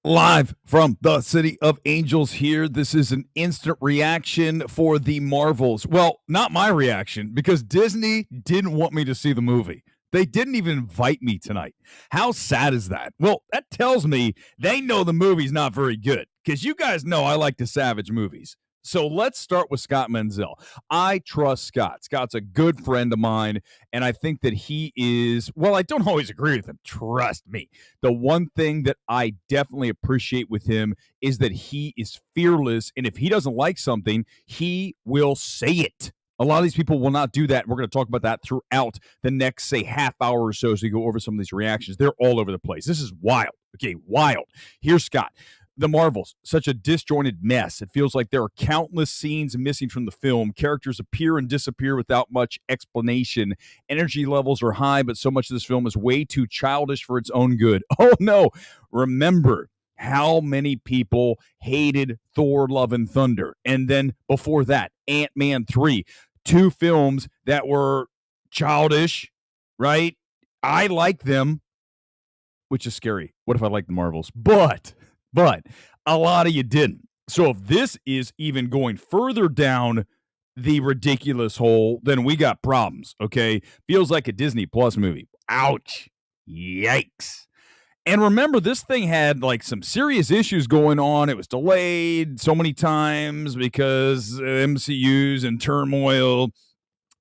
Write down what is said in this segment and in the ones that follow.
Live from the City of Angels here. This is an instant reaction for the Marvels. Well, not my reaction because Disney didn't want me to see the movie. They didn't even invite me tonight. How sad is that? Well, that tells me they know the movie's not very good because you guys know I like the Savage movies. So let's start with Scott Menzel. I trust Scott. Scott's a good friend of mine, and I think that he is, well, I don't always agree with him. Trust me. The one thing that I definitely appreciate with him is that he is fearless, and if he doesn't like something, he will say it. A lot of these people will not do that. We're going to talk about that throughout the next, say, half hour or so as we go over some of these reactions. They're all over the place. This is wild. Okay, wild. Here's Scott. The Marvels, such a disjointed mess. It feels like there are countless scenes missing from the film. Characters appear and disappear without much explanation. Energy levels are high, but so much of this film is way too childish for its own good. Oh no, remember how many people hated Thor Love and Thunder. And then before that, Ant-Man 3. Two films that were childish, right? I like them, which is scary. What if I like the Marvels? But a lot of you didn't. So if this is even going further down the ridiculous hole, then we got problems, okay? Feels like a Disney Plus movie. Ouch. Yikes. And remember, this thing had like some serious issues going on. It was delayed so many times because MCU's in turmoil.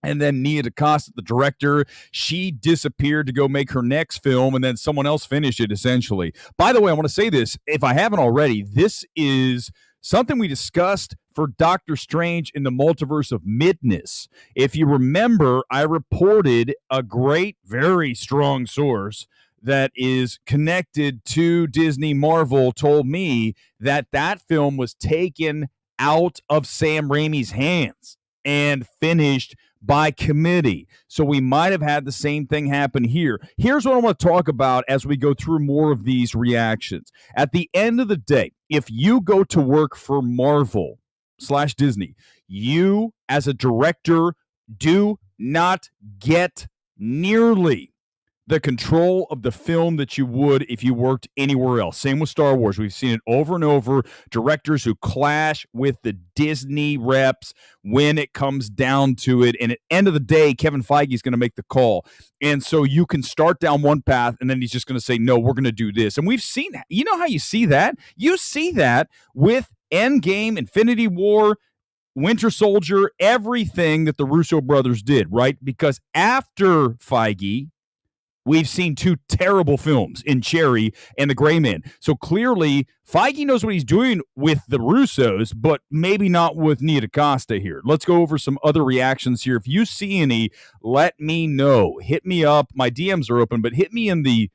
And then Nia DaCosta, the director, she disappeared to go make her next film, and then someone else finished it, essentially. By the way, I want to say this, if I haven't already, this is something we discussed for Doctor Strange in the Multiverse of Midness. If you remember, I reported a great, very strong source that is connected to Disney Marvel told me that that film was taken out of Sam Raimi's hands and finished by committee. So we might have had the same thing happen here. Here's what I want to talk about as we go through more of these reactions. At the end of the day, if you go to work for Marvel/Disney, you as a director do not get nearly the control of the film that you would if you worked anywhere else. Same with Star Wars. We've seen it over and over. Directors who clash with the Disney reps when it comes down to it. And at the end of the day, Kevin Feige is going to make the call. And so you can start down one path and then he's just going to say, no, we're going to do this. And we've seen that. You know how you see that? You see that with Endgame, Infinity War, Winter Soldier, everything that the Russo brothers did, right? Because after Feige, we've seen two terrible films in Cherry and The Gray Man. So clearly, Feige knows what he's doing with the Russos, but maybe not with Nia DaCosta here. Let's go over some other reactions here. If you see any, let me know. Hit me up. My DMs are open, but hit me in the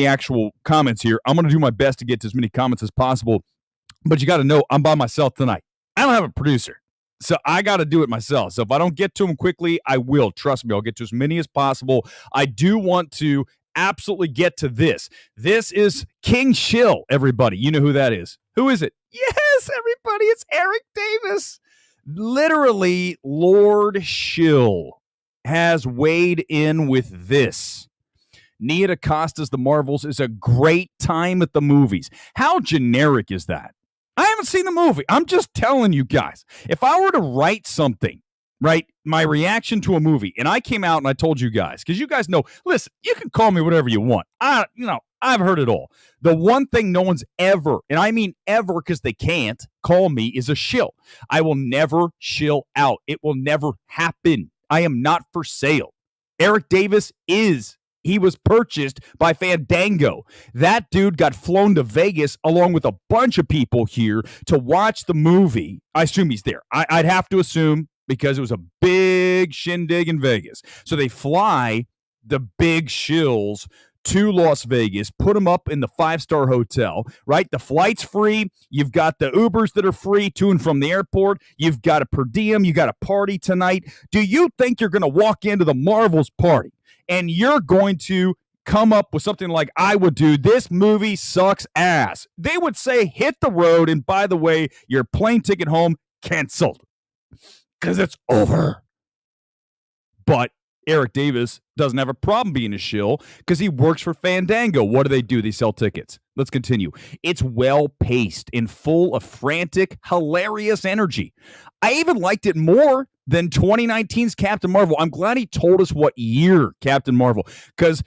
actual comments here. I'm going to do my best to get to as many comments as possible. But you got to know, I'm by myself tonight. I don't have a producer. So I got to do it myself. So if I don't get to them quickly, I will. Trust me, I'll get to as many as possible. I do want to absolutely get to this. This is King Shill, everybody. You know who that is. Who is it? Yes, everybody, it's Eric Davis. Literally, Lord Shill has weighed in with this. Nia DaCosta's The Marvels is a great time at the movies. How generic is that? I haven't seen the movie. I'm just telling you guys. If I were to write something, right, my reaction to a movie, and I came out and I told you guys, because you guys know, listen, you can call me whatever you want. I've heard it all. The one thing no one's ever, and I mean ever because they can't, call me is a shill. I will never shill out. It will never happen. I am not for sale. Eric Davis is. He was purchased by Fandango. That dude got flown to Vegas along with a bunch of people here to watch the movie. I assume he's there. I'd have to assume because it was a big shindig in Vegas. So they fly the big shills to Las Vegas, put them up in the 5-star hotel, right? The flight's free. You've got the Ubers that are free to and from the airport. You've got a per diem. You got a party tonight. Do you think you're going to walk into the Marvels party and you're going to come up with something like I would do? This movie sucks ass. They would say, hit the road. And by the way, your plane ticket home canceled because it's over. But Eric Davis doesn't have a problem being a shill because he works for Fandango. What do? They sell tickets. Let's continue. It's well-paced and full of frantic, hilarious energy. I even liked it more than 2019's Captain Marvel. I'm glad he told us what year Captain Marvel, because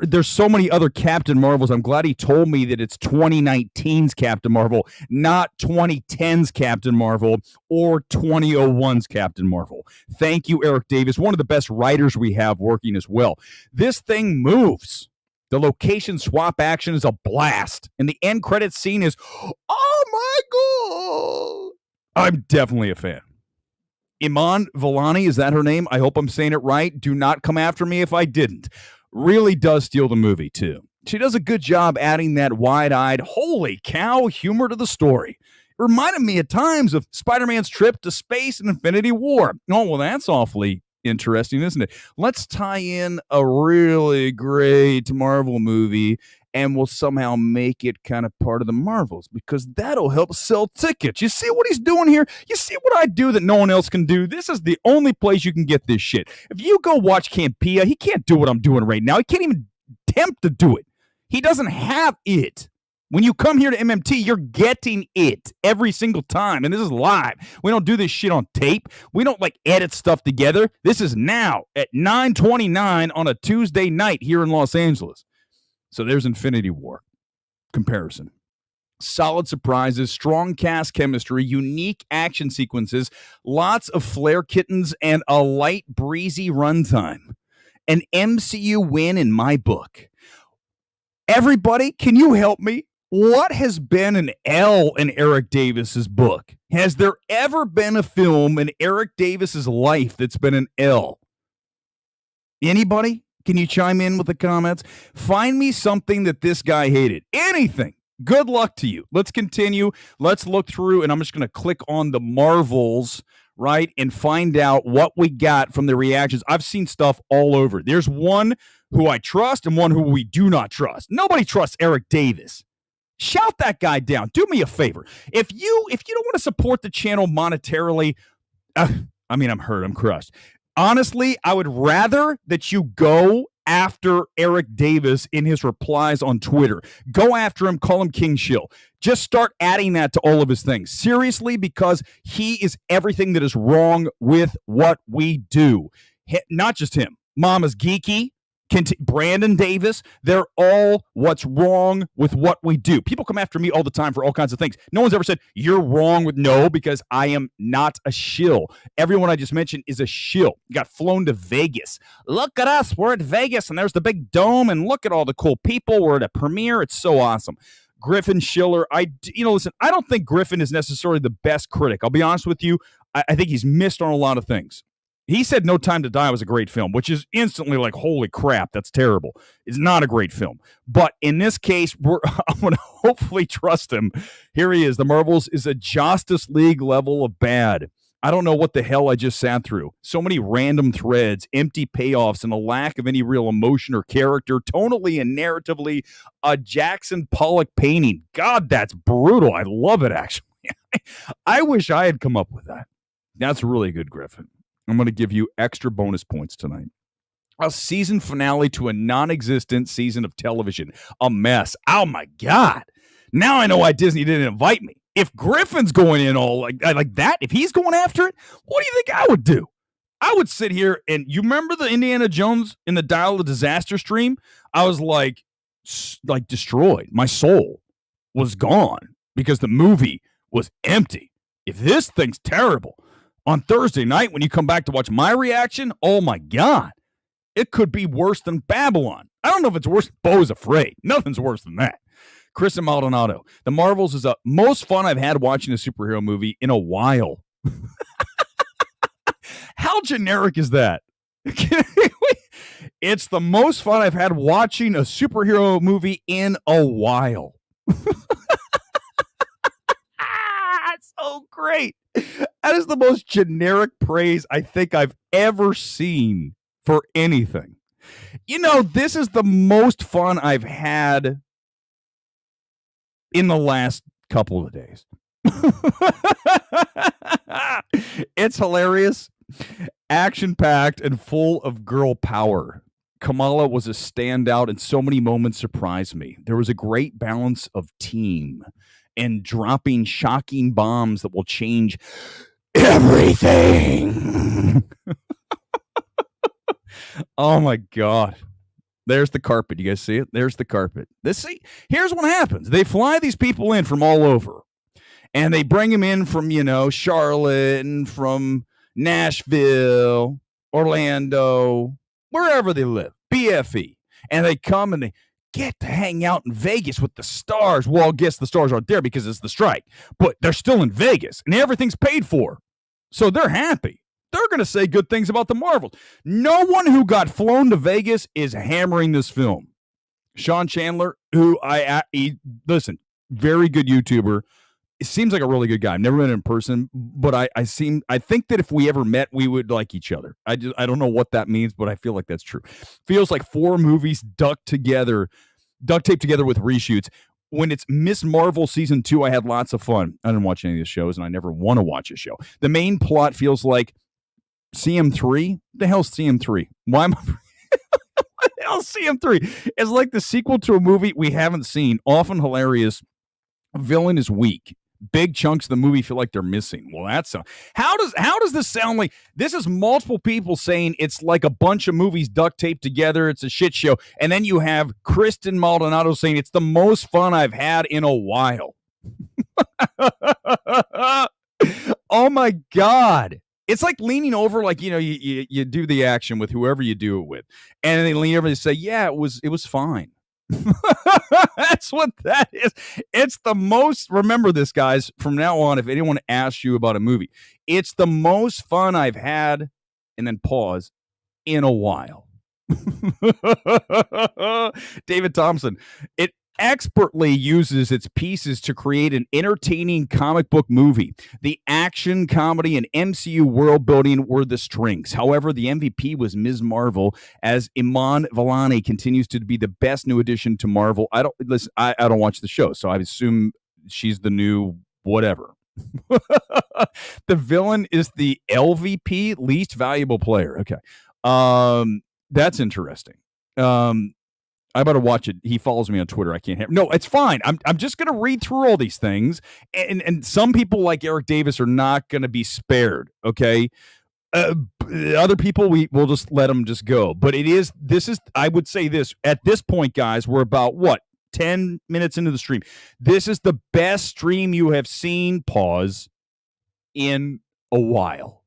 there's so many other Captain Marvels. I'm glad he told me that it's 2019's Captain Marvel, not 2010's Captain Marvel or 2001's Captain Marvel. Thank you, Eric Davis, one of the best writers we have working as well. This thing moves. The location swap action is a blast, and the end credits scene is, oh my God. I'm definitely a fan. Iman Vellani, is that her name? I hope I'm saying it right. Do not come after me if I didn't. Really does steal the movie, too. She does a good job adding that wide-eyed, holy cow humor to the story. It reminded me at times of Spider-Man's trip to space in Infinity War. Oh, well, that's awfully interesting, isn't it? Let's tie in a really great Marvel movie and we'll somehow make it kind of part of the Marvels, because that'll help sell tickets. You see what he's doing here? You see what I do that no one else can do? This is the only place you can get this shit. If you go watch Campea, he can't do what I'm doing right now. He can't even attempt to do it. He doesn't have it. When you come here to MMT, you're getting it every single time. And this is live. We don't do this shit on tape. We don't edit stuff together. This is now at 9:29 on a Tuesday night here in Los Angeles. So there's Infinity War comparison. Solid surprises, strong cast chemistry, unique action sequences, lots of flare kittens, and a light, breezy runtime. An MCU win in my book. Everybody, can you help me? What has been an L in Eric Davis's book? Has there ever been a film in Eric Davis's life that's been an L? Anybody? Can you chime in with the comments? Find me something that this guy hated. Anything. Good luck to you. Let's continue. Let's look through, and I'm just going to click on the Marvels, right, and find out what we got from the reactions. I've seen stuff all over. There's one who I trust and one who we do not trust. Nobody trusts Eric Davis. Shout that guy down. Do me a favor. If you don't want to support the channel monetarily, I'm hurt. I'm crushed. Honestly, I would rather that you go after Eric Davis in his replies on Twitter. Go after him. Call him King Shill. Just start adding that to all of his things. Seriously, because he is everything that is wrong with what we do. Not just him. Mama's Geeky. Brandon Davis, they're all what's wrong with what we do. People come after me all the time for all kinds of things. No one's ever said, you're wrong with no, because I am not a shill. Everyone I just mentioned is a shill. Got flown to Vegas. Look at us. We're at Vegas, and there's the big dome, and look at all the cool people. We're at a premiere. It's so awesome. Griffin Schiller, listen, I don't think Griffin is necessarily the best critic. I'll be honest with you. I think he's missed on a lot of things. He said No Time to Die was a great film, which is instantly like, holy crap, that's terrible. It's not a great film. But in this case, I'm going to hopefully trust him. Here he is. The Marvels is a Justice League level of bad. I don't know what the hell I just sat through. So many random threads, empty payoffs, and a lack of any real emotion or character, tonally and narratively, a Jackson Pollock painting. God, that's brutal. I love it, actually. I wish I had come up with that. That's really good, Griffin. I'm going to give you extra bonus points tonight. A season finale to a non-existent season of television. A mess. Oh, my God. Now I know why Disney didn't invite me. If Griffin's going in all like that, if he's going after it, what do you think I would do? I would sit here and you remember the Indiana Jones in the Dial of Disaster stream? I was like destroyed. My soul was gone because the movie was empty. If this thing's terrible, on Thursday night, when you come back to watch my reaction, oh my God, it could be worse than Babylon. I don't know if it's worse than Beau is Afraid. Nothing's worse than that. Chris and Maldonado. The Marvels is the most fun I've had watching a superhero movie in a while. How generic is that? It's the most fun I've had watching a superhero movie in a while. It's so great. That is the most generic praise I think I've ever seen for anything. This is the most fun I've had in the last couple of days. It's hilarious, action-packed, and full of girl power. Kamala was a standout, and so many moments surprised me. There was a great balance of team and dropping shocking bombs that will change everything. Oh my God. There's the carpet. You guys see it? There's the carpet. Here's what happens. They fly these people in from all over, and they bring them in from, Charlotte and from Nashville, Orlando, wherever they live, BFE. And they come and they get to hang out in Vegas with the stars. Well, I guess the stars aren't there because it's the strike, but they're still in Vegas and everything's paid for. So they're happy. They're going to say good things about the Marvels. No one who got flown to Vegas is hammering this film. Sean Chandler, who listen, very good YouTuber. It seems like a really good guy. I've never met him in person, but I think that if we ever met, we would like each other. I don't know what that means, but I feel like that's true. Feels like 4 movies duct taped together with reshoots. When it's Miss Marvel season 2, I had lots of fun. I didn't watch any of the shows, and I never want to watch a show. The main plot feels like CM3. The hell's CM3? Why am I? What the hell's CM3? It's like the sequel to a movie we haven't seen. Often hilarious. Villain is weak. Big chunks of the movie feel like they're missing. Well, how does this sound like? This is multiple people saying it's like a bunch of movies duct taped together. It's a shit show. And then you have Kristen Maldonado saying it's the most fun I've had in a while. Oh my God. It's like leaning over, like, you do the action with whoever you do it with. And they lean over and say, yeah, it was fine. That's what that is. It's the most, remember this, guys, from now on, if anyone asks you about a movie, it's the most fun I've had, and then pause, in a while. David Thompson, it expertly uses its pieces to create an entertaining comic book movie. The action, comedy, and MCU world building were the strengths. However, the MVP was Ms. Marvel, as Iman Vellani continues to be the best new addition to Marvel. I don't watch the show, so I assume she's the new whatever. The villain is the LVP, least valuable player. Okay. That's interesting. I better watch it. He follows me on Twitter. I can't have. No, it's fine. I'm just going to read through all these things, and some people like Eric Davis are not going to be spared. Okay, other people we'll just let them just go. But I would say this at this point, guys. We're about 10 minutes into the stream. This is the best stream you have seen. Pause. In a while.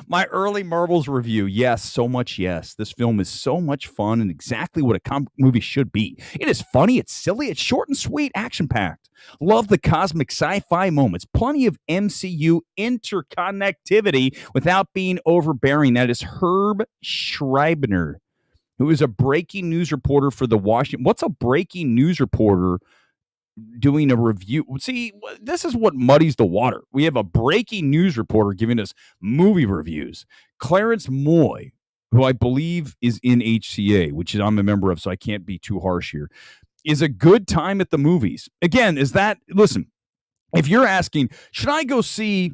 My early Marvels review. Yes, so much yes. This film is so much fun and exactly what a comic movie should be. It is funny, it's silly, it's short and sweet, action-packed. Love the cosmic sci-fi moments. Plenty of MCU interconnectivity without being overbearing. That is Herb Schreibner, who is a breaking news reporter for the Washington. What's a breaking news reporter doing a review? See, this is what muddies the water. We have a breaking news reporter giving us movie reviews. Clarence Moy, who I believe is in HCA, which I'm a member of, so I can't be too harsh here, is a good time at the movies. Again, listen, if you're asking, should I go see,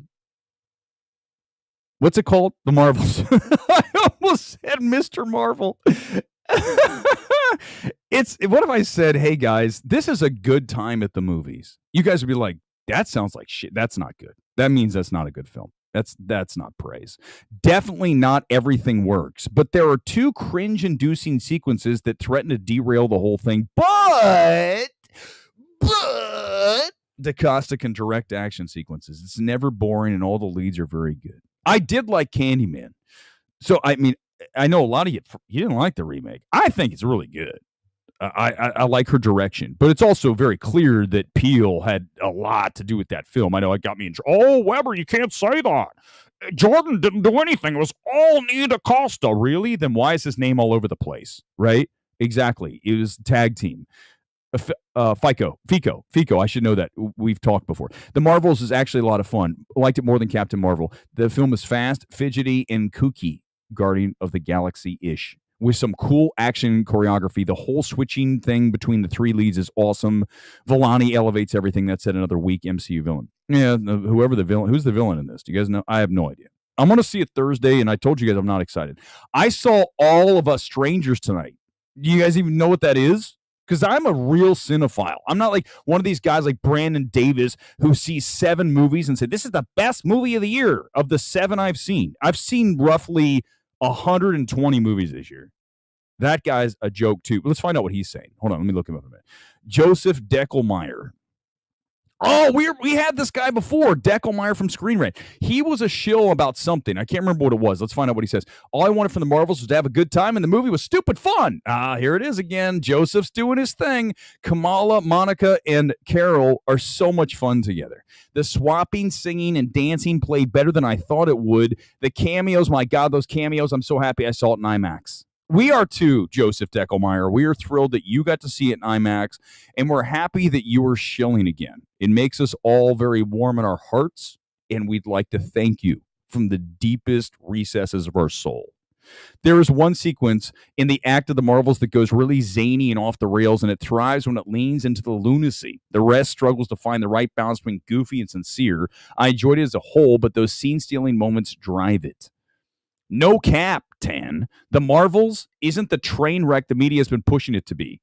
what's it called? The Marvels. I almost said Mr. Marvel. What if I said, hey guys, this is a good time at the movies? You guys would be like, that sounds like shit. That's not good. That means that's not a good film. That's not praise. Definitely not everything works, but there are 2 cringe-inducing sequences that threaten to derail the whole thing. But DaCosta can direct action sequences. It's never boring, and all the leads are very good. I did like Candyman. So, I mean, I know a lot of you didn't like the remake. I think it's really good. I like her direction, but it's also very clear that Peele had a lot to do with that film. I know it got me in trouble. Oh, Weber, you can't say that. Jordan didn't do anything. It was all Nita Costa. Really? Then why is his name all over the place? Right? Exactly. It was tag team. Fico. I should know that. We've talked before. The Marvels is actually a lot of fun. I liked it more than Captain Marvel. The film is fast, fidgety, and kooky. Guardian of the Galaxy-ish. With some cool action choreography. The whole switching thing between the 3 leads is awesome. Vellani elevates everything. That's another weak MCU villain. Yeah, who's the villain in this? Do you guys know? I have no idea. I'm going to see it Thursday, and I told you guys I'm not excited. I saw All of Us Strangers tonight. Do you guys even know what that is? Because I'm a real cinephile. I'm not like one of these guys like Brandon Davis who sees 7 movies and said, this is the best movie of the year of the 7 I've seen. I've seen roughly 120 movies this year. That guy's a joke, too. Let's find out what he's saying. Hold on, let me look him up a minute. Joseph Deckelmeyer. Oh, we had this guy before, Deckelmeyer from Screen Rant. He was a shill about something. I can't remember what it was. Let's find out what he says. All I wanted from the Marvels was to have a good time, and the movie was stupid fun. Here it is again. Joseph's doing his thing. Kamala, Monica, and Carol are so much fun together. The swapping, singing, and dancing played better than I thought it would. The cameos, my God, those cameos, I'm so happy I saw it in IMAX. We are too, Joseph Deckelmeyer. We are thrilled that you got to see it in IMAX, and we're happy that you are shilling again. It makes us all very warm in our hearts, and we'd like to thank you from the deepest recesses of our soul. There is one sequence in the Act of the Marvels that goes really zany and off the rails, and it thrives when it leans into the lunacy. The rest struggles to find the right balance between goofy and sincere. I enjoyed it as a whole, but those scene-stealing moments drive it. No cap, Tan. The Marvels isn't the train wreck the media has been pushing it to be.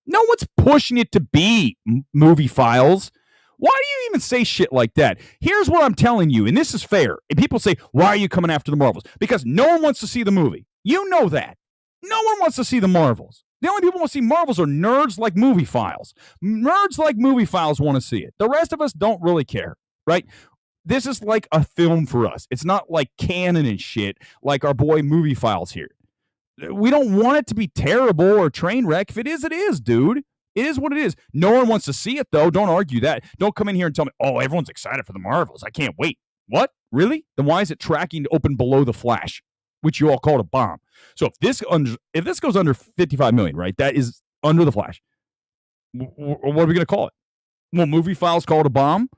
No one's pushing it to be, movie files. Why do you even say shit like that? Here's what I'm telling you, and this is fair. And people say, why are you coming after the Marvels? Because no one wants to see the movie. You know that. No one wants to see the Marvels. The only people who want to see Marvels are nerds like movie files. Nerds like movie files want to see it. The rest of us don't really care, right? This is like a film for us. It's not like canon and shit like our boy Movie Files here. We don't want it to be terrible or train wreck. If it is, dude. It is what it is. No one wants to see it, though. Don't argue that. Don't come in here and tell me, oh, everyone's excited for the Marvels. I can't wait. What? Really? Then why is it tracking to open below The Flash, which you all called a bomb? So if this goes under 55 million, right, that is under The Flash. What are we going to call it? Well, Movie Files call it a bomb?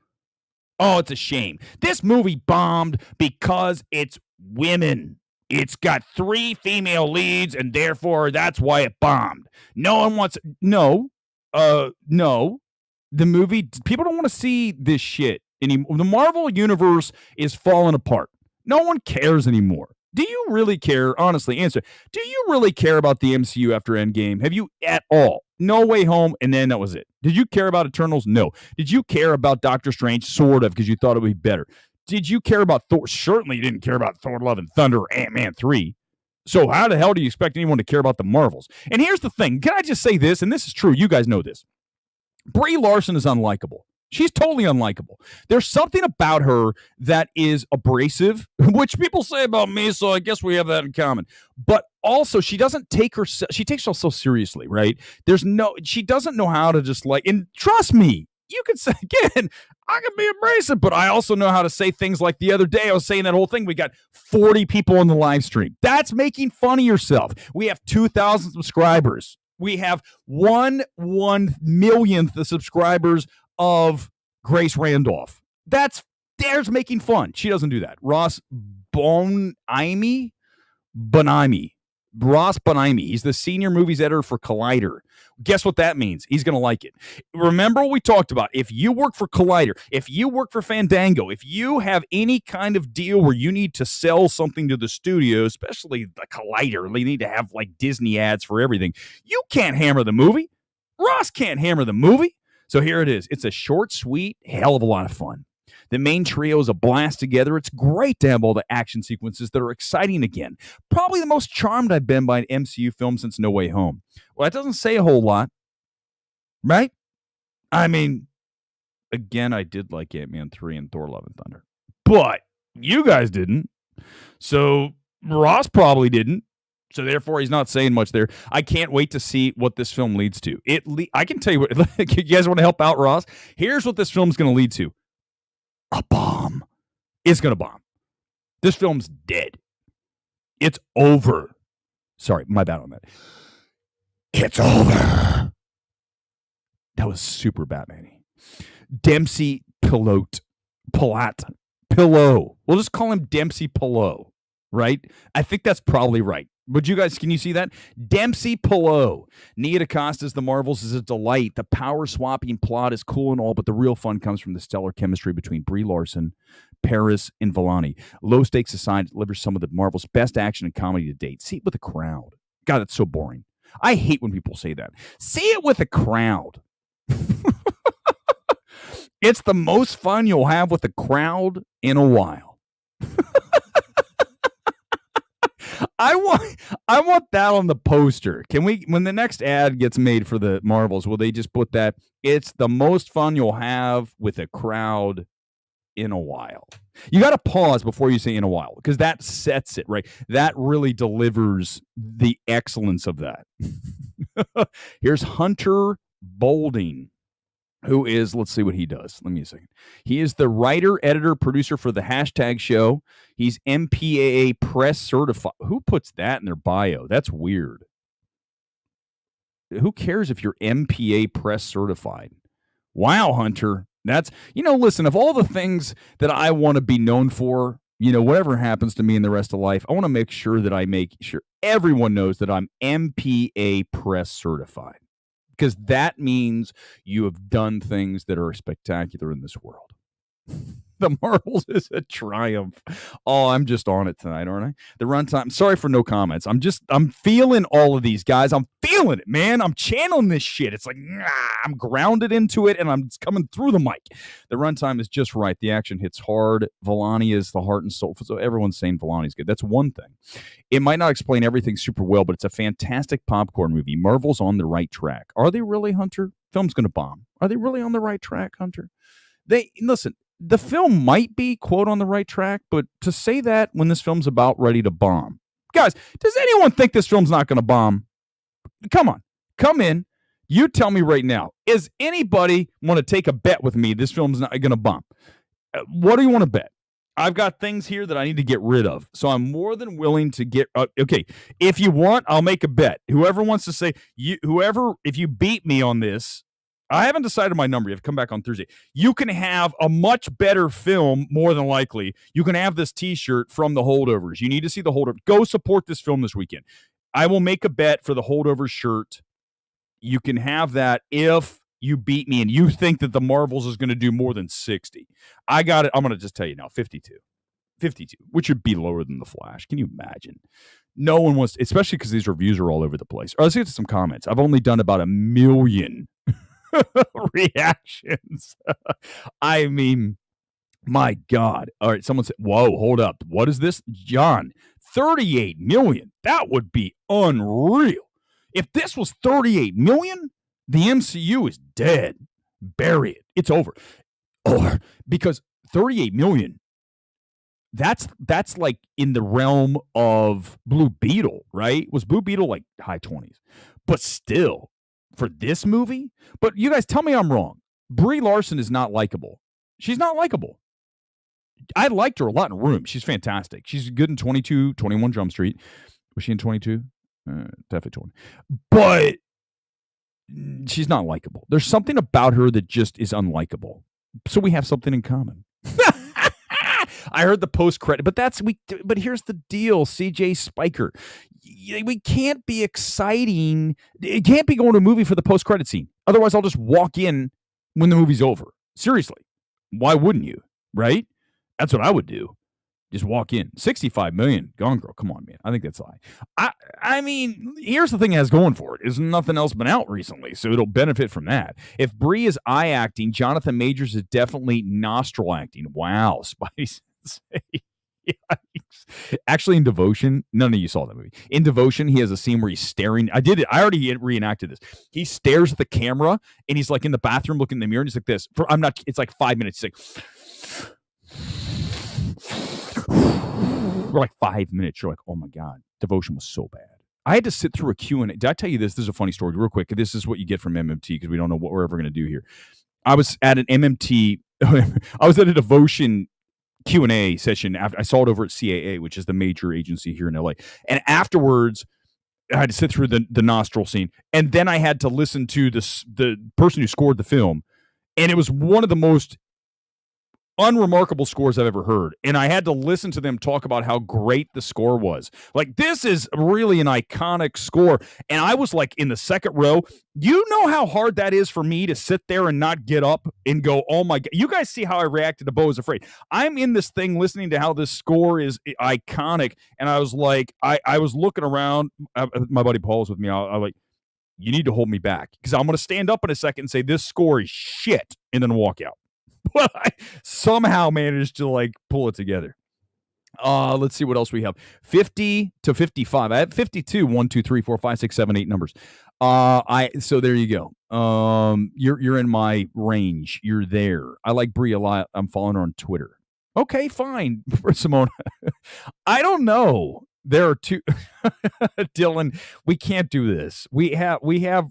Oh, it's a shame. This movie bombed because it's women. It's got 3 female leads, and therefore that's why it bombed. No one wants... No. The movie... People don't want to see this shit anymore. The Marvel Universe is falling apart. No one cares anymore. Do you really care? Honestly, answer. Do you really care about the MCU after Endgame? Have you at all? No Way Home, and then that was it. Did you care about Eternals? No. Did you care about Doctor Strange? Sort of, because you thought it would be better. Did you care about Thor? Certainly you didn't care about Thor, Love, and Thunder or Ant-Man 3. So how the hell do you expect anyone to care about the Marvels? And here's the thing. Can I just say this? And this is true. You guys know this. Brie Larson is unlikable. She's totally unlikable. There's something about her that is abrasive, which people say about me, so I guess we have that in common. But also, she doesn't take herself, she takes herself so seriously, right? She doesn't know how to just like, and trust me, you could say, again, I can be abrasive, but I also know how to say things like the other day, I was saying that whole thing, we got 40 people on the live stream. That's making fun of yourself. We have 2,000 subscribers. We have 1/1,000,000th the subscribers of Grace Randolph. There's making fun. She doesn't do that. Ross Bonaimi. Ross Bonaimi. He's the senior movies editor for Collider. Guess what that means? He's going to like it. Remember what we talked about. If you work for Collider, if you work for Fandango, if you have any kind of deal where you need to sell something to the studio, especially the Collider, they need to have like Disney ads for everything. You can't hammer the movie. Ross can't hammer the movie. So here it is. It's a short, sweet, hell of a lot of fun. The main trio is a blast together. It's great to have all the action sequences that are exciting again. Probably the most charmed I've been by an MCU film since No Way Home. Well, that doesn't say a whole lot, right? I mean, again, I did like Ant-Man 3 and Thor Love and Thunder. But you guys didn't. So Ross probably didn't. So therefore, he's not saying much there. I can't wait to see what this film leads to. I can tell you what. You guys want to help out Ross? Here's what this film's going to lead to. A bomb. It's going to bomb. This film's dead. It's over. Sorry, my bad on that. It's over. That was super Batman-y. Dempsey Pillow. We'll just call him Dempsey Pillow, right? I think that's probably right. Would you guys, can you see that? Dempsey Pillow. Nia DaCosta's The Marvels is a delight. The power swapping plot is cool and all, but the real fun comes from the stellar chemistry between Brie Larson, Paris, and Villani. Low stakes aside, delivers some of the Marvel's best action and comedy to date. See it with a crowd. God, that's so boring. I hate when people say that. See it with a crowd. It's the most fun you'll have with a crowd in a while. I want that on the poster. Can we, when the next ad gets made for the Marvels, will they just put that? It's the most fun you'll have with a crowd in a while. You got to pause before you say in a while, because that sets it, right? That really delivers the excellence of that. Here's Hunter Bolding, who is, let's see what he does. Let me a second. He is the writer, editor, producer for the Hashtag Show. He's MPAA press certified. Who puts that in their bio? That's weird. Who cares if you're MPA press certified? Wow, Hunter. That's, listen, of all the things that I want to be known for, whatever happens to me in the rest of life, I want to make sure that I make sure everyone knows that I'm MPA press certified. Because that means you have done things that are spectacular in this world. The Marvels is a triumph. Oh, I'm just on it tonight, aren't I? The runtime. Sorry for no comments. I'm feeling all of these guys. I'm feeling it, man. I'm channeling this shit. It's like, I'm grounded into it, and it's coming through the mic. The runtime is just right. The action hits hard. Villani is the heart and soul. So everyone's saying Villani's good. That's one thing. It might not explain everything super well, but it's a fantastic popcorn movie. Marvel's on the right track. Are they really, Hunter? Film's going to bomb. Are they really on the right track, Hunter? Listen. The film might be, quote, on the right track, but to say that when this film's about ready to bomb. Guys, does anyone think this film's not going to bomb? Come on. Come in. You tell me right now. Is anybody want to take a bet with me this film's not going to bomb? What do you want to bet? I've got things here that I need to get rid of. So I'm more than willing to get... okay, if you want, I'll make a bet. Whoever wants to say... if you beat me on this... I haven't decided my number. You have to come back on Thursday. You can have a much better film, more than likely. You can have this T-shirt from The Holdovers. You need to see The Holdovers. Go support this film this weekend. I will make a bet for the Holdovers shirt. You can have that if you beat me and you think that the Marvels is going to do more than 60. I got it. I'm going to just tell you now, 52. 52, which would be lower than The Flash. Can you imagine? No one wants, especially because these reviews are all over the place. All right, let's get to some comments. I've only done about 1 million reactions. I mean, my God. All right, someone said, whoa, hold up. What is this? John, 38 million. That would be unreal. If this was 38 million, the MCU is dead. Bury it. It's over. Or because 38 million, that's like in the realm of Blue Beetle, right? Was Blue Beetle like high 20s? But still, for this movie? But you guys tell me I'm wrong. Brie Larson is not likable. She's not likable. I liked her a lot in Room. She's fantastic. She's good in 21 Jump Street. Was she in 22? Definitely 20. But she's not likable. There's something about her that just is unlikable. So we have something in common. I heard the post-credit, but here's the deal, CJ Spiker. We can't be exciting. It can't be going to a movie for the post-credit scene. Otherwise, I'll just walk in when the movie's over. Seriously. Why wouldn't you? Right? That's what I would do. Just walk in. 65 million. Gone Girl. Come on, man. I think that's a lie. I mean, here's the thing it has going for it. Is nothing else been out recently, so it'll benefit from that. If Brie is eye acting, Jonathan Majors is definitely nostril acting. Wow, Spicy. Yikes. Actually, in Devotion, none of you saw that movie. In Devotion, he has a scene where he's staring. I already reenacted this. He stares at the camera and he's like in the bathroom looking in the mirror and he's like this. It's like 5 minutes. He's like, for like 5 minutes. You're like, oh my God, Devotion was so bad. I had to sit through a Q&A. Did I tell you this? This is a funny story real quick. This is what you get from MMT because we don't know what we're ever going to do here. I was at an MMT. I was at a Devotion Q&A session. After I saw it over at CAA, which is the major agency here in LA. And afterwards, I had to sit through the nostril scene. And then I had to listen to the person who scored the film. And it was one of the most unremarkable scores I've ever heard. And I had to listen to them talk about how great the score was. Like, this is really an iconic score. And I was like in the second row. You know how hard that is for me to sit there and not get up and go, oh my God. You guys see how I reacted to Beau is Afraid. I'm in this thing listening to how this score is iconic. And I was like, I was looking around. My buddy Paul was with me. I like, you need to hold me back because I'm going to stand up in a second and say this score is shit and then walk out. But I somehow managed to like pull it together. Let's see what else we have. 50 to 55. I have 52. 1, 2, 3, 4, 5, 6, 7, 8 numbers. So there you go. You're in my range. You're there. I like Brie a lot. I'm following her on Twitter. Okay, fine. For Simone. I don't know. There are two. Dylan, we can't do this. We have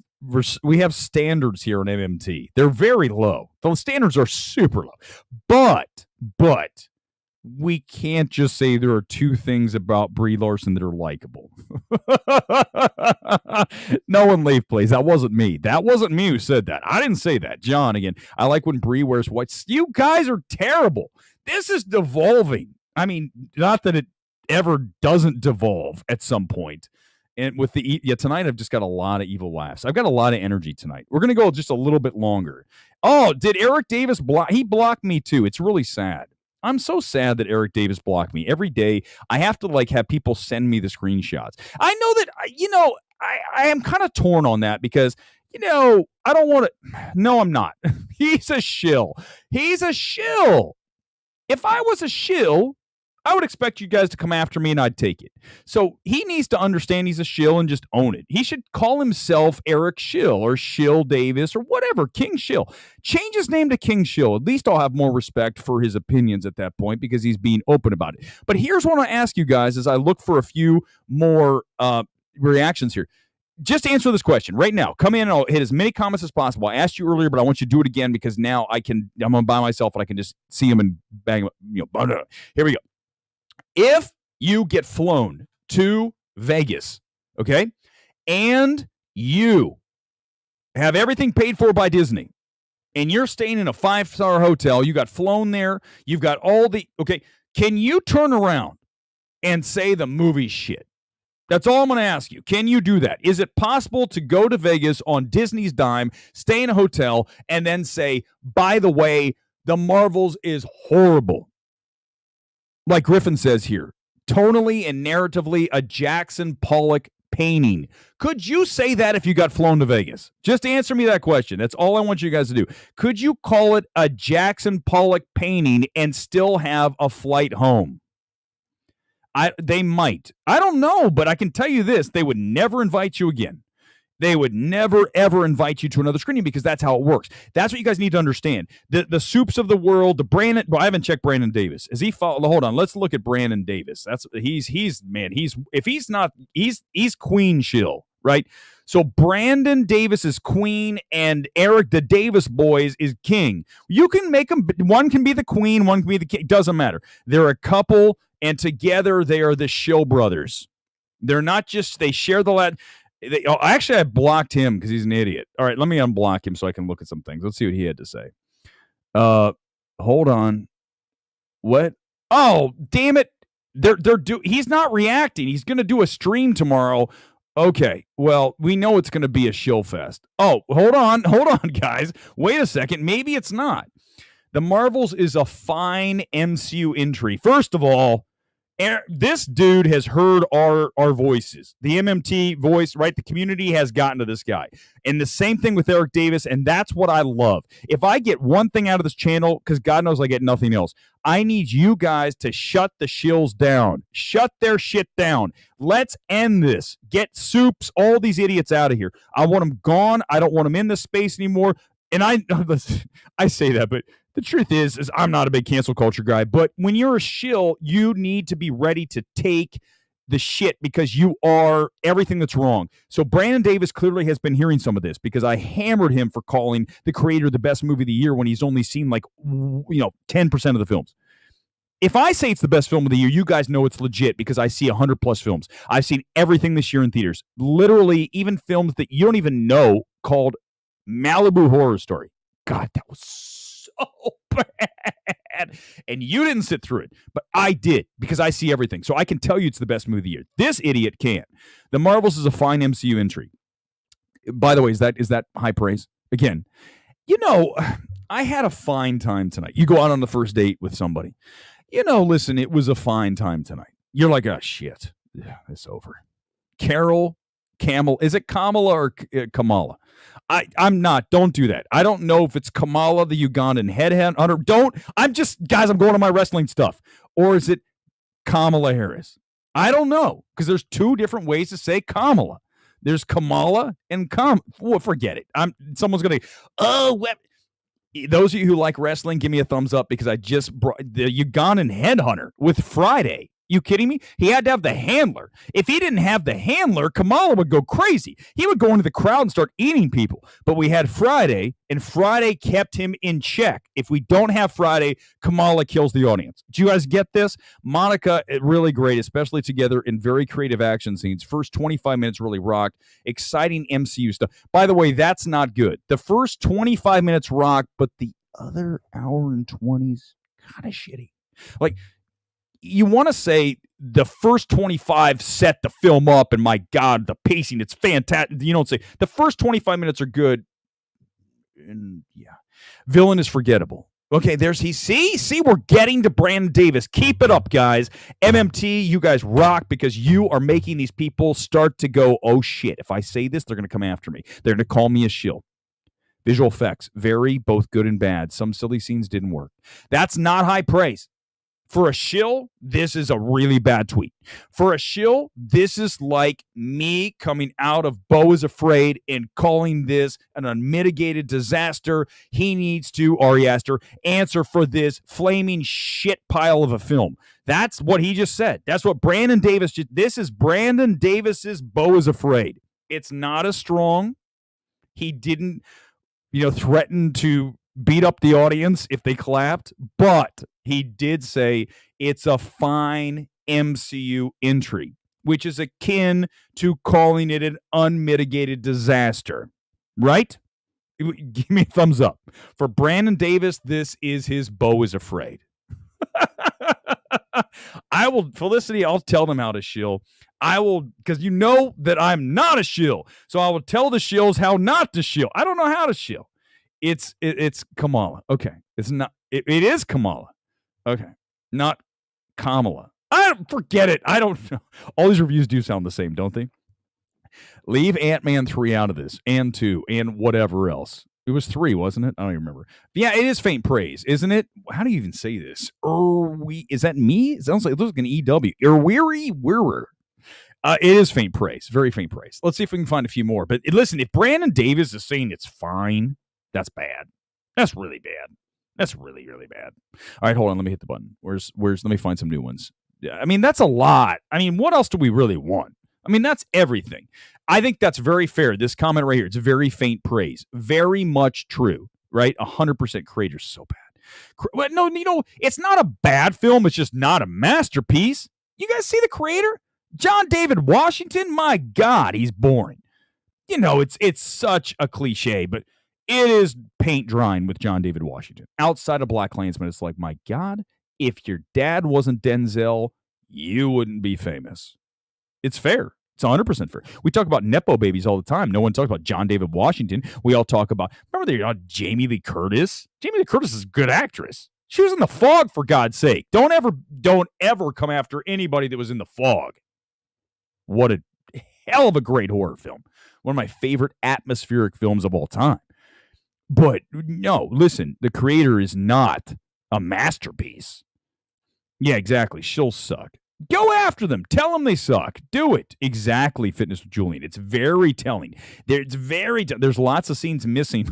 standards here in MMT. They're very low. The standards are super low. But we can't just say there are two things about Brie Larson that are likable. No one leave, please. That wasn't me. That wasn't me who said that. I didn't say that. John, again, I like when Brie wears white. You guys are terrible. This is devolving. I mean, not that it ever doesn't devolve at some point. And with tonight I've just got a lot of evil laughs. I've got a lot of energy tonight. We're going to go just a little bit longer. Oh, did Eric Davis block? He blocked me too. It's really sad. I'm so sad that Eric Davis blocked me. Every day I have to like have people send me the screenshots. I know that, I am kind of torn on that because, I don't want to. No, I'm not. He's a shill. He's a shill. If I was a shill, I would expect you guys to come after me and I'd take it. So he needs to understand he's a shill and just own it. He should call himself Eric Shill or Shill Davis or whatever, King Shill. Change his name to King Shill. At least I'll have more respect for his opinions at that point because he's being open about it. But here's what I ask you guys as I look for a few more reactions here. Just answer this question right now. Come in and I'll hit as many comments as possible. I asked you earlier, but I want you to do it again because now I'm on by myself and I can just see them and bang them. Here we go. If you get flown to Vegas, okay, and you have everything paid for by Disney, and you're staying in a 5-star hotel, you got flown there, you've got okay, can you turn around and say the movie's shit? That's all I'm going to ask you. Can you do that? Is it possible to go to Vegas on Disney's dime, stay in a hotel, and then say, by the way, The Marvels is horrible? Like Griffin says here, tonally and narratively a Jackson Pollock painting. Could you say that if you got flown to Vegas? Just answer me that question. That's all I want you guys to do. Could you call it a Jackson Pollock painting and still have a flight home? They might. I don't know, but I can tell you this. They would never invite you again. They would never, ever invite you to another screening because that's how it works. That's what you guys need to understand. The Soups of the world, the Brandon. Well, I haven't checked Brandon Davis. Is he? Hold on. Let's look at Brandon Davis. He's Queen Shill, right? So Brandon Davis is queen and Eric the Davis boys is king. You can make them. One can be the queen, one can be the king. Doesn't matter. They're a couple, and together they are the Shill brothers. They're not just. They share the Latin. Actually, I blocked him because he's an idiot. All right, let me unblock him so I can look at some things. Let's see what he had to say. Hold on. What? Oh, damn it! He's not reacting. He's going to do a stream tomorrow. Okay, well, we know it's going to be a shill fest. Oh, hold on, guys. Wait a second. Maybe it's not. The Marvels is a fine MCU entry. First of all, this dude has heard our voices. The MMT voice, right? The community has gotten to this guy. And the same thing with Eric Davis, and that's what I love. If I get one thing out of this channel, because God knows I get nothing else, I need you guys to shut the shills down. Shut their shit down. Let's end this. Get Soups, all these idiots out of here. I want them gone. I don't want them in this space anymore. And I say that, but the truth is I'm not a big cancel culture guy, but when you're a shill, you need to be ready to take the shit because you are everything that's wrong. So Brandon Davis clearly has been hearing some of this because I hammered him for calling The Creator the best movie of the year when he's only seen 10% of the films. If I say it's the best film of the year, you guys know it's legit because I see 100+ films. I've seen everything this year in theaters. Literally, even films that you don't even know called Malibu Horror Story. God, that was so bad. bad, and you didn't sit through it, but I did because I see everything. So I can tell you it's the best movie of the year. This idiot can't. The Marvels is a fine MCU entry. By the way, is that high praise? Again, I had a fine time tonight. You go out on the first date with somebody. Listen, it was a fine time tonight. You're like, oh, shit. Yeah, it's over. Is it Kamala or Kamala? I'm not. Don't do that. I don't know if it's Kamala, the Ugandan headhunter. I'm going to my wrestling stuff. Or is it Kamala Harris? I don't know, because there's two different ways to say Kamala. There's Kamala and well, forget it. Someone's going to, those of you who like wrestling, give me a thumbs up, because I just brought the Ugandan headhunter with Friday. You kidding me? He had to have the handler. If he didn't have the handler, Kamala would go crazy. He would go into the crowd and start eating people. But we had Friday, and Friday kept him in check. If we don't have Friday, Kamala kills the audience. Do you guys get this? Monica, really great, especially together in very creative action scenes. First 25 minutes really rocked. Exciting MCU stuff. By the way, that's not good. The first 25 minutes rocked, but the other hour and 20's kind of shitty. Like, you want to say the first 25 set the film up, and my God, the pacing, it's fantastic. You don't say the first 25 minutes are good. And yeah, villain is forgettable. Okay, see, we're getting to Brandon Davis. Keep it up, guys. MMT, you guys rock, because you are making these people start to go, oh shit, if I say this, they're going to come after me. They're going to call me a shill. Visual effects, very both good and bad. Some silly scenes didn't work. That's not high praise. For a shill, this is a really bad tweet. For a shill, this is like me coming out of Beau is Afraid and calling this an unmitigated disaster. He needs to, Ari Aster, answer for this flaming shit pile of a film. That's what he just said. That's what Brandon Davis this is Brandon Davis's Beau is Afraid. It's not as strong. He didn't, threaten to beat up the audience if they clapped, but he did say it's a fine MCU entry, which is akin to calling it an unmitigated disaster, right? Give me a thumbs up. For Brandon Davis, this is his Beau is Afraid. Felicity, I'll tell them how to shill. Because you know that I'm not a shill, so I will tell the shills how not to shill. I don't know how to shill. It's Kamala. Okay. It's not. It is Kamala. Okay. Not Kamala. Forget it. I don't know. All these reviews do sound the same, don't they? Leave Ant-Man 3 out of this, and 2, and whatever else. It was 3, wasn't it? I don't even remember. Yeah, it is faint praise, isn't it? How do you even say this? Is that me? It sounds like it looks like an EW. Wearer. It is faint praise. Very faint praise. Let's see if we can find a few more. But listen, if Brandon Davis is saying it's fine, that's bad. That's really bad. That's really, really bad. All right, hold on. Let me hit the button. Let me find some new ones. Yeah, I mean, that's a lot. I mean, what else do we really want? I mean, that's everything. I think that's very fair. This comment right here, it's very faint praise. Very much true, right? 100% creator's so bad. No, it's not a bad film. It's just not a masterpiece. You guys see the creator? John David Washington? My God, he's boring. It's such a cliche, but it is paint drying with John David Washington. Outside of BlacKkKlansman, it's like, my God, if your dad wasn't Denzel, you wouldn't be famous. It's fair. It's 100% fair. We talk about Nepo babies all the time. No one talks about John David Washington. We all talk about, remember Jamie Lee Curtis? Jamie Lee Curtis is a good actress. She was in The Fog, for God's sake. Don't ever come after anybody that was in The Fog. What a hell of a great horror film. One of my favorite atmospheric films of all time. But no, listen, the creator is not a masterpiece. Yeah, exactly. She'll suck. Go after them. Tell them they suck. Do it. Exactly, Fitness with Julian. It's very telling. There's lots of scenes missing.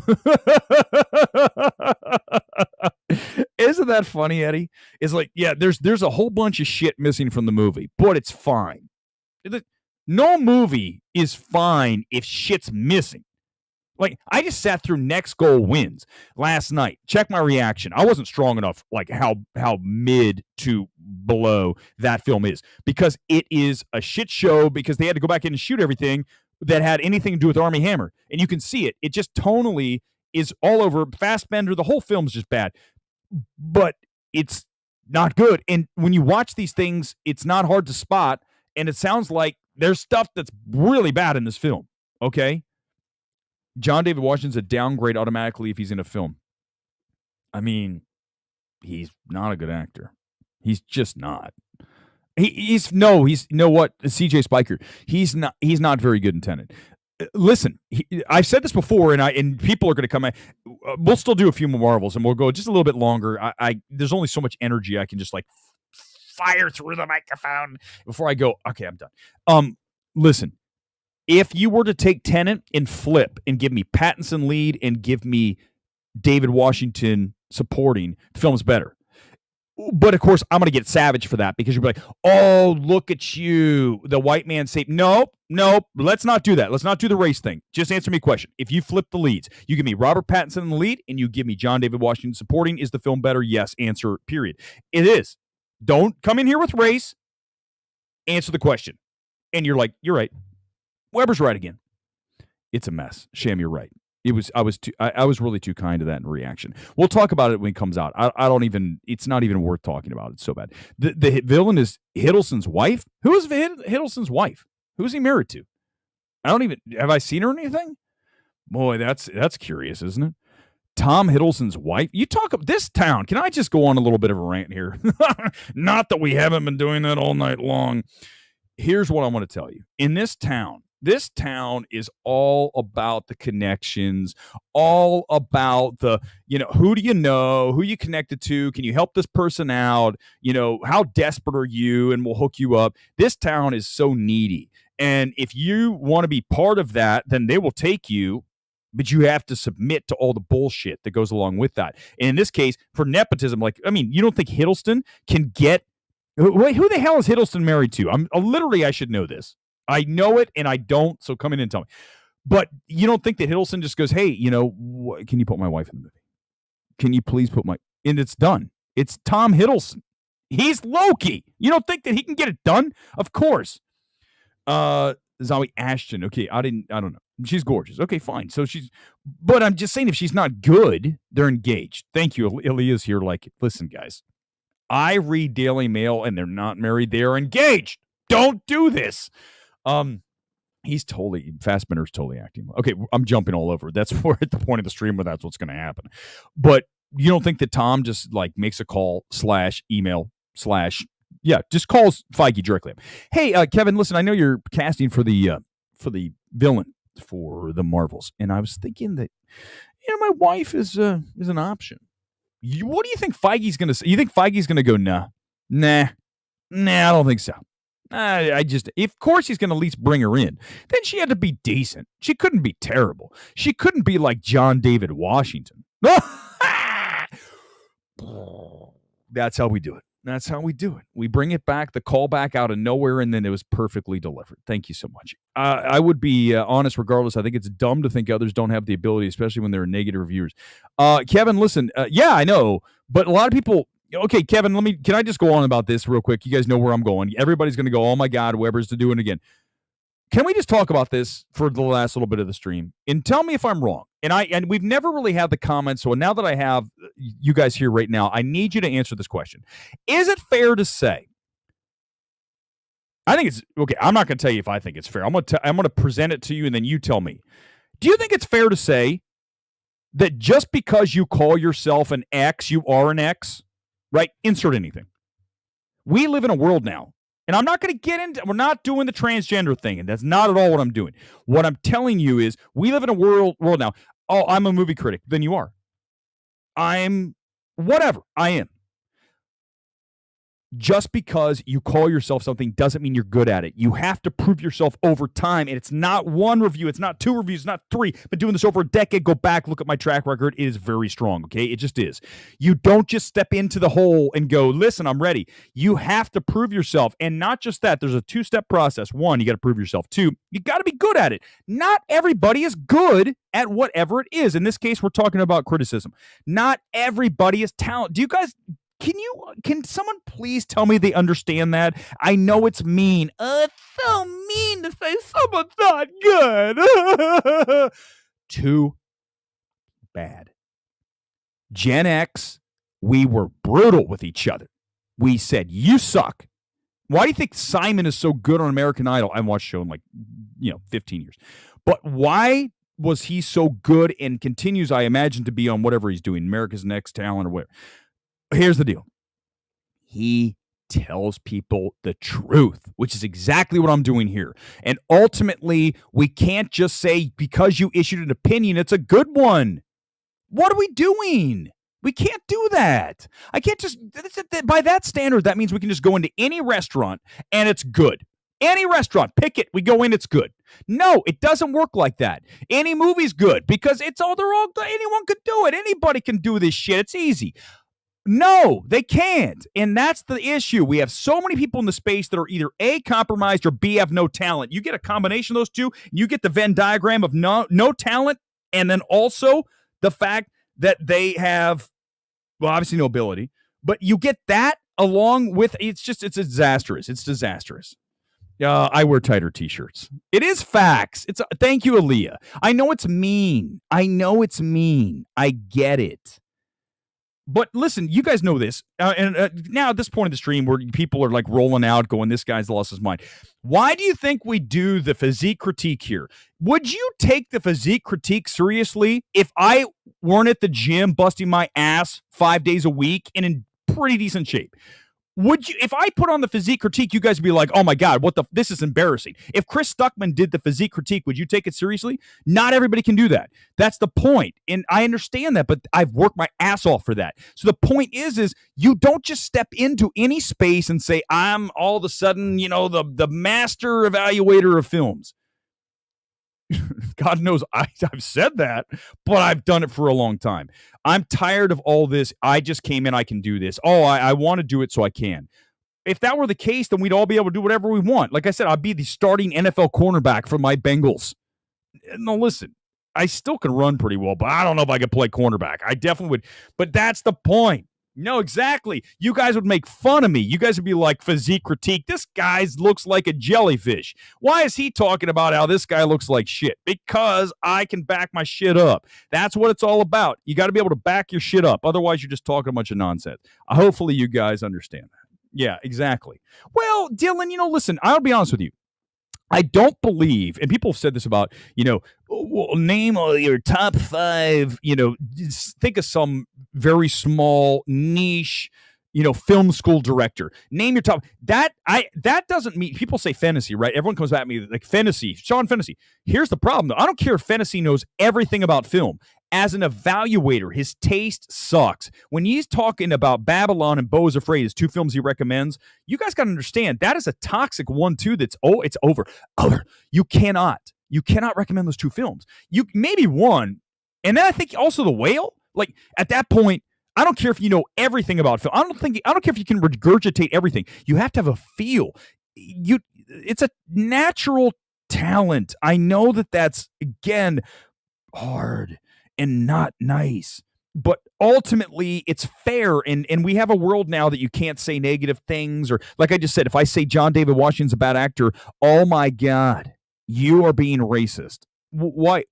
Isn't that funny, Eddie? It's like, yeah, there's a whole bunch of shit missing from the movie, but it's fine. No movie is fine if shit's missing. Like, I just sat through Next Goal Wins last night. Check my reaction. I wasn't strong enough, like how mid to below that film is, because it is a shit show, because they had to go back in and shoot everything that had anything to do with Armie Hammer. And you can see it. It just tonally is all over. Fassbender, the whole film's just bad. But it's not good. And when you watch these things, it's not hard to spot. And it sounds like there's stuff that's really bad in this film. Okay. John David Washington's a downgrade automatically if he's in a film. I mean, he's not a good actor. He's just not. He's what, CJ Spiker. He's not very good in Tenet. Listen, I've said this before, and people are going to come. We'll still do a few more Marvels, and we'll go just a little bit longer. There's only so much energy I can just like fire through the microphone before I go. Okay, I'm done. Listen, if you were to take Tenet and flip and give me Pattinson lead and give me David Washington supporting, the film's better. But of course, I'm going to get savage for that because you'll be like, oh, look at you. The white man say, nope. Let's not do that. Let's not do the race thing. Just answer me a question. If you flip the leads, you give me Robert Pattinson in the lead and you give me John David Washington supporting, is the film better? Yes. Answer, period. It is. Don't come in here with race. Answer the question. And you're like, you're right. Weber's right again. It's a mess. Sham, you're right. I was really too kind to that in reaction. We'll talk about it when it comes out. It's not even worth talking about. It's so bad. The villain is Hiddleston's wife. Who is Hiddleston's wife? Who is he married to? Have I seen her or anything? Boy, that's curious, isn't it? Tom Hiddleston's wife. You talk about this town. Can I just go on a little bit of a rant here? Not that we haven't been doing that all night long. Here's what I want to tell you. In this town is all about the connections, all about the, who do you know, who you connected to, can you help this person out, how desperate are you, and we'll hook you up. This town is so needy. And if you want to be part of that, then they will take you, but you have to submit to all the bullshit that goes along with that. And in this case, for nepotism, you don't think Hiddleston can get, wait, who the hell is Hiddleston married to? I should know this. I know it, and I don't, so come in and tell me. But you don't think that Hiddleston just goes, hey, can you put my wife in the movie? Can you please put and it's done. It's Tom Hiddleston. He's Loki. You don't think that he can get it done? Of course. Zoe Ashton. Okay, I don't know. She's gorgeous. Okay, fine. But I'm just saying, if she's not good, they're engaged. Thank you. Aaliyah's here listen, guys. I read Daily Mail, and they're not married. They're engaged. Don't do this. Fassbender's totally acting. Okay, I'm jumping all over. That's where at the point of the stream where that's what's going to happen. But you don't think that Tom just makes a call /email just calls Feige directly. Hey, Kevin, listen, I know you're casting for the villain for the Marvels, and I was thinking that my wife is an option. What do you think Feige's going to say? You think Feige's going to go, nah, I don't think so. Of course he's going to at least bring her in. Then she had to be decent. She couldn't be terrible. She couldn't be like John David Washington. That's how we do it. We bring it back, the callback out of nowhere, and then it was perfectly delivered. Thank you so much. I would be honest regardless. I think it's dumb to think others don't have the ability, especially when they're negative reviewers. Kevin, listen, yeah, I know, but a lot of people... Okay, Kevin, can I just go on about this real quick? You guys know where I'm going. Everybody's going to go, oh my God, Weber's to do it again. Can we just talk about this for the last little bit of the stream? And tell me if I'm wrong. And we've never really had the comments, so now that I have you guys here right now, I need you to answer this question. Is it fair to say, I think it's, okay, I'm not going to tell you if I think it's fair. I'm going to present it to you, and then you tell me. Do you think it's fair to say that just because you call yourself an X, you are an X? Right? Insert anything. We live in a world now, and I'm not going to get into, we're not doing the transgender thing, and that's not at all what I'm doing. What I'm telling you is we live in a world now. Oh, I'm a movie critic. Then you are. I'm whatever. I am. Just because you call yourself something doesn't mean you're good at it. You have to prove yourself over time, and it's not one review, it's not two reviews, it's not three. Been doing this over a decade. Go back, look at my track record. It is very strong, okay? It just is. You don't just step into the hole and go, listen, I'm ready. You have to prove yourself, and not just that. There's a two-step process. One, you got to prove yourself. Two, you got to be good at it. Not everybody is good at whatever it is. In this case, we're talking about criticism. Not everybody is talented. Do you guys... Can someone please tell me they understand that? I know it's mean. It's so mean to say someone's not good. Too bad. Gen X We were brutal with each other. We said, you suck. Why do you think Simon is so good on American Idol? I haven't watched the show in 15 years. But why was he so good and continues, I imagine, to be on whatever he's doing, America's Next Talent or whatever? Here's the deal. He tells people the truth, which is exactly what I'm doing here. And ultimately, we can't just say because you issued an opinion, it's a good one. What are we doing? We can't do that. I can't just, by that standard, that means we can just go into any restaurant and it's good. Any restaurant, pick it, we go in, it's good. No, it doesn't work like that. Any movie's good because anyone could do it. Anybody can do this shit. It's easy. No, they can't. And that's the issue. We have so many people in the space that are either A, compromised, or B, have no talent. You get a combination of those two, you get the Venn diagram of no talent, and then also the fact that they have, well, obviously no ability, but you get that along with, it's disastrous. It's disastrous. I wear tighter t-shirts. It is facts. Thank you, Aaliyah. I know it's mean. I get it. But listen, you guys know this. And now at this point in the stream where people are like rolling out going, this guy's lost his mind. Why do you think we do the physique critique here? Would you take the physique critique seriously if I weren't at the gym busting my ass 5 days a week and in pretty decent shape? Would you, if I put on the physique critique, you guys would be like, oh my God, this is embarrassing. If Chris Stuckman did the physique critique, would you take it seriously? Not everybody can do that. That's the point. And I understand that, but I've worked my ass off for that. So the point is you don't just step into any space and say, I'm all of a sudden, the master evaluator of films. God knows I've said that, but I've done it for a long time. I'm tired of all this. I just came in. I can do this. Oh, I want to do it so I can. If that were the case, then we'd all be able to do whatever we want. Like I said, I'd be the starting NFL cornerback for my Bengals. No, listen, I still can run pretty well, but I don't know if I could play cornerback. I definitely would. But that's the point. No, exactly. You guys would make fun of me. You guys would be like, physique critique. This guy looks like a jellyfish. Why is he talking about how this guy looks like shit? Because I can back my shit up. That's what it's all about. You got to be able to back your shit up. Otherwise, you're just talking a bunch of nonsense. Hopefully, you guys understand that. Yeah, exactly. Well, Dylan, listen, I'll be honest with you. I don't believe, and people have said this about, name your top 5, think of some very small niche, film school director. Name your top. That doesn't mean, people say fantasy, right? Everyone comes at me like fantasy, Sean Fantasy. Here's the problem though. I don't care if fantasy knows everything about film. As an evaluator, his taste sucks. When he's talking about Babylon and Beau is Afraid, his 2 films he recommends, you guys got to understand that is a toxic one too. It's over. You cannot recommend those 2 films. You maybe one, and then I think also The Whale. Like at that point, I don't care if you know everything about film. I don't care if you can regurgitate everything. You have to have a feel. It's a natural talent. I know that's again hard and not nice, but ultimately it's fair. And we have a world now that you can't say negative things, or like I just said, if I say John David Washington's a bad actor, oh my God, you are being racist. Why?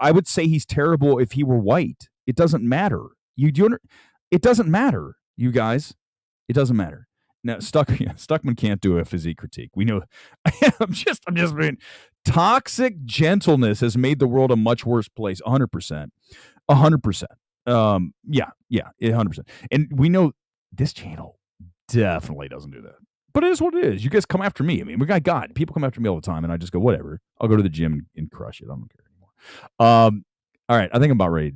I would say he's terrible if he were white. It doesn't matter. It doesn't matter, you guys. It doesn't matter. Now, Stuckman can't do a physique critique. We know. I'm just being. Toxic gentleness has made the world a much worse place. 100%. 100%. Yeah, 100%. And we know this channel definitely doesn't do that. But it is what it is. You guys come after me. I mean, we got God. People come after me all the time, and I just go, whatever. I'll go to the gym and crush it. I don't care anymore. All right, I think I'm about ready.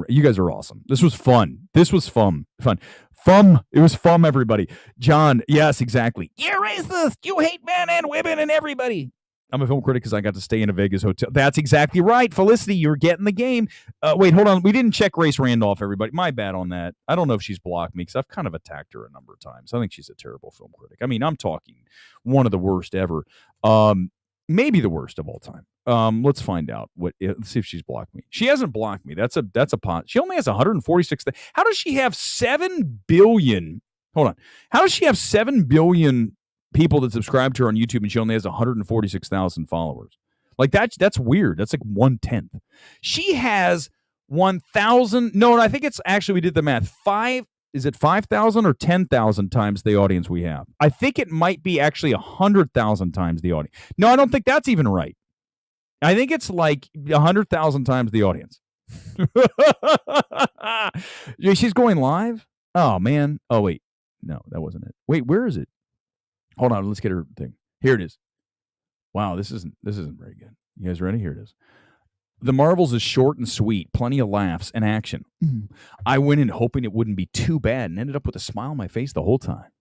You guys are awesome. This was fun. Fun. It was fun, everybody. John, yes, exactly. You're racist. You hate men and women and everybody. I'm a film critic because I got to stay in a Vegas hotel. That's exactly right. Felicity, you're getting the game. Wait, hold on. We didn't check Race Randolph, everybody. My bad on that. I don't know if she's blocked me because I've kind of attacked her a number of times. I think she's a terrible film critic. I mean, I'm talking one of the worst ever. Maybe the worst of all time. Let's find out. Let's see if she's blocked me. She hasn't blocked me. That's a pot. She only has 146. How does she have 7 billion? Hold on. How does she have 7 billion people that subscribe to her on YouTube and she only has 146,000 followers? Like that's weird. That's like 1/10. She has 1,000. No, I think it's actually, we did the math. is it 5,000 or 10,000 times the audience we have? I think it might be actually 100,000 times the audience. No, I don't think that's even right. I think it's like 100,000 times the audience. She's going live? Oh, man. Oh, wait. No, that wasn't it. Wait, where is it? Hold on. Let's get her thing. Here it is. Wow, this isn't very good. You guys ready? Here it is. The Marvels is short and sweet, plenty of laughs and action. I went in hoping it wouldn't be too bad and ended up with a smile on my face the whole time.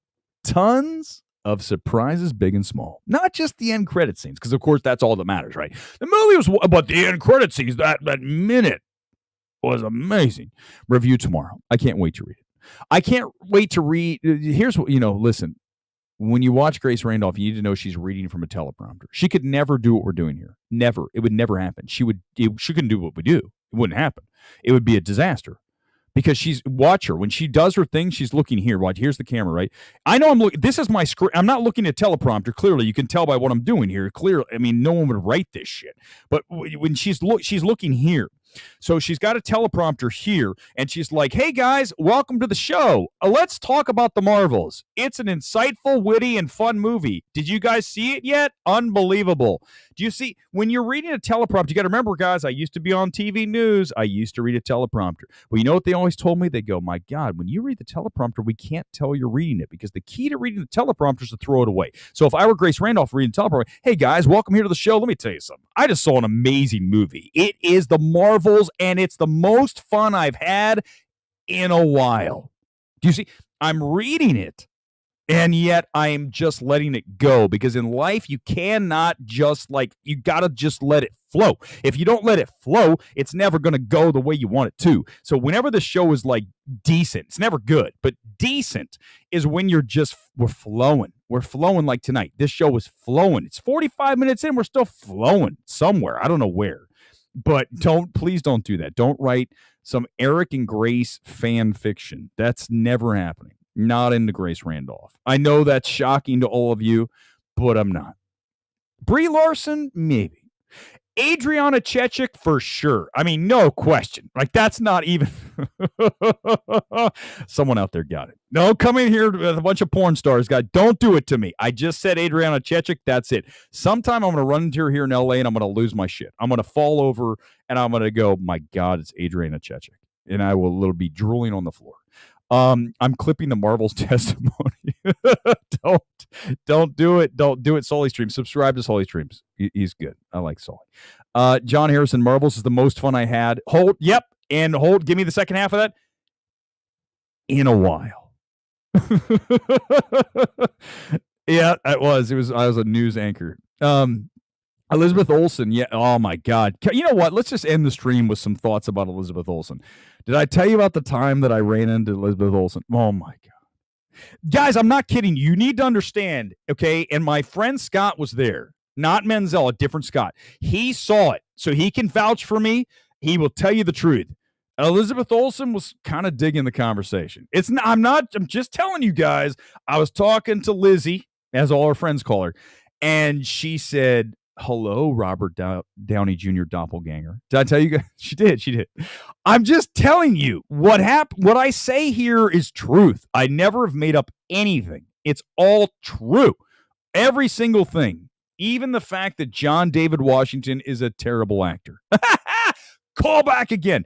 Tons of surprises, big and small. Not just the end credit scenes, because of course that's all that matters, right? The movie was, but the end credit scenes, that minute was amazing. Review tomorrow. I can't wait to read it. I can't wait to read. Here's what, listen. When you watch Grace Randolph, you need to know she's reading from a teleprompter. She could never do what we're doing here. Never. It would never happen. She couldn't do what we do. It wouldn't happen. It would be a disaster. Because watch her. When she does her thing, she's looking here. Watch, here's the camera, right? I know I'm looking. This is my script. I'm not looking at teleprompter. Clearly, you can tell by what I'm doing here. Clearly, I mean, no one would write this shit. But when she's looking here. So she's got a teleprompter here, and she's like, hey, guys, welcome to the show. Let's talk about the Marvels. It's an insightful, witty, and fun movie. Did you guys see it yet? Unbelievable. Do you see? When you're reading a teleprompter, you got to remember, guys, I used to be on TV news. I used to read a teleprompter. Well, you know what they always told me? They go, my God, when you read the teleprompter, we can't tell you're reading it because the key to reading the teleprompter is to throw it away. So if I were Grace Randolph reading the teleprompter, hey, guys, welcome here to the show. Let me tell you something. I just saw an amazing movie. It is the Marvels, and it's the most fun I've had in a while. Do you see? I'm reading it, and yet I am just letting it go, because in life, you cannot just you got to just let it flow. If you don't let it flow, it's never going to go the way you want it to. So whenever the show is decent, it's never good, but decent is when we're flowing. We're flowing like tonight. This show was flowing. It's 45 minutes in. We're still flowing somewhere. I don't know where. But please don't do that. Don't write some Eric and Grace fan fiction. That's never happening. Not into Grace Randolph. I know that's shocking to all of you, but I'm not. Brie Larson, maybe. Adriana Chechik, for sure. I mean, no question. That's not even... Someone out there got it. No, come in here with a bunch of porn stars, guys. Don't do it to me. I just said Adriana Chechik. That's it. Sometime I'm going to run into her here in L.A. and I'm going to lose my shit. I'm going to fall over and I'm going to go, my God, it's Adriana Chechik. And I will be drooling on the floor. I'm clipping the Marvels testimony. Don't do it. Don't do it. Sully Streams. Subscribe to Sully Streams. He's good. I like Sully. John Harrison, Marvels is the most fun I had. Hold. Yep. And hold. Give me the second half of that. In a while. Yeah, it was. I was a news anchor. Elizabeth Olsen, yeah. Oh my God. You know what? Let's just end the stream with some thoughts about Elizabeth Olsen. Did I tell you about the time that I ran into Elizabeth Olsen? Oh my God. Guys, I'm not kidding. You need to understand, okay? And my friend Scott was there. Not Menzel, a different Scott. He saw it, so he can vouch for me. He will tell you the truth. Elizabeth Olsen was kind of digging the conversation. I'm just telling you guys, I was talking to Lizzie, as all her friends call her, and she said, hello, Robert Downey Jr. doppelganger. Did I tell you guys? She did. I'm just telling you what happened. What I say here is truth. I never have made up anything. It's all true. Every single thing. Even the fact that John David Washington is a terrible actor. Call back again.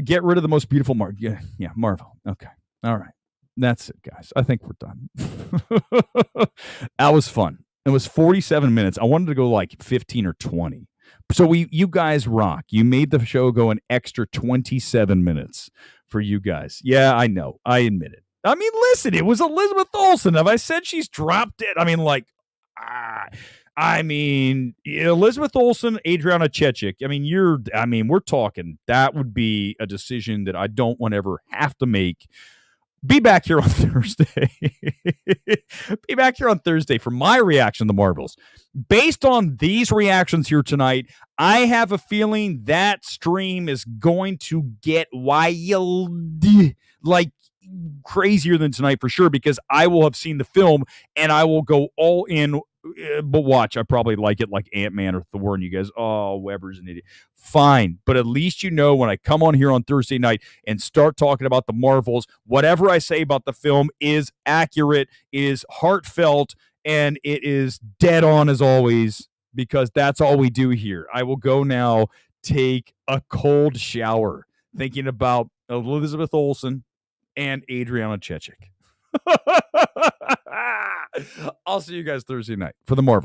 Get rid of the most beautiful Marvel. Yeah, Marvel. Okay. All right. That's it, guys. I think we're done. That was fun. It was 47 minutes. I wanted to go 15 or 20. So you guys rock. You made the show go an extra 27 minutes for you guys. Yeah, I know. I admit it. I mean, listen, it was Elizabeth Olsen. Have I said she's dropped it? I mean, Elizabeth Olsen, Adriana Chechik. We're talking. That would be a decision that I don't want to ever have to make. Be back here on Thursday. Be back here on Thursday for my reaction to the Marvels. Based on these reactions here tonight, I have a feeling that stream is going to get wild, crazier than tonight for sure, because I will have seen the film and I will go all in but watch, I probably like it like Ant-Man or Thor, and you guys, oh, Weber's an idiot. Fine, but at least you know when I come on here on Thursday night and start talking about the Marvels, whatever I say about the film is accurate, is heartfelt, and it is dead on as always, because that's all we do here. I will go now take a cold shower thinking about Elizabeth Olsen and Adriana Chechik. I'll see you guys Thursday night for the Marvel.